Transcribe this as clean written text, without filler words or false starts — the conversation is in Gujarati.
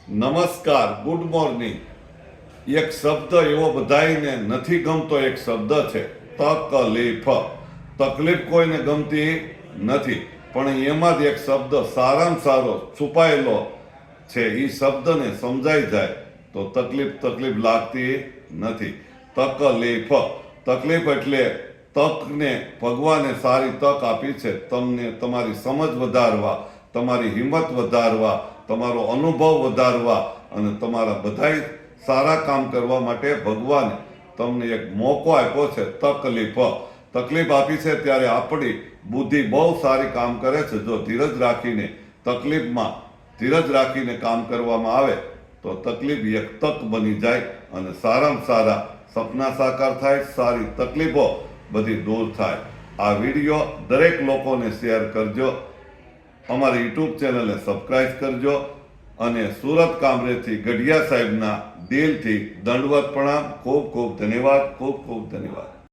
નમસ્કાર, ગુડ મોર્નિંગ. એક શબ્દ એવો બધાયને નથી ગમતો, એક શબ્દ છે તકલીફ. તકલીફ કોઈને ગમતી નથી, પણ એમાં જ એક શબ્દ સારામાં સારો છુપાયેલો છે. એ શબ્દને સમજાઈ જાય તો તકલીફ લાગતી નથી. તકલીફ એટલે તકને ભગવાને સારી તક આપી છે તમને, તમારી સમજ વધારવા, તમારી હિંમત વધારવા, તમારો અનુભવ વધારવા અને તમારા બધાય સારા કામ કરવા માટે ભગવાને તમને એક મોકો આપ્યો છે. તકલીફ આપી છે ત્યારે આપણી બુદ્ધિ બહુ સારી કામ કરે છે. જો ધીરજ રાખીને તકલીફમાં ધીરજ રાખીને કામ કરવામાં આવે તો તકલીફ એક તક બની જાય અને સારામાં સારા સપના સાકાર થાય, સારી તકલીફો બધી દૂર થાય. આ વિડીયો દરેક લોકોને શેર કરજો, અમારી યુટ્યુબ ચેનલને સબસ્ક્રાઇબ કરજો અને સુરત કામરેજથી ગઢિયા સાહેબના દિલથી દંડવત પ્રણામ. ખૂબ ખૂબ ધન્યવાદ.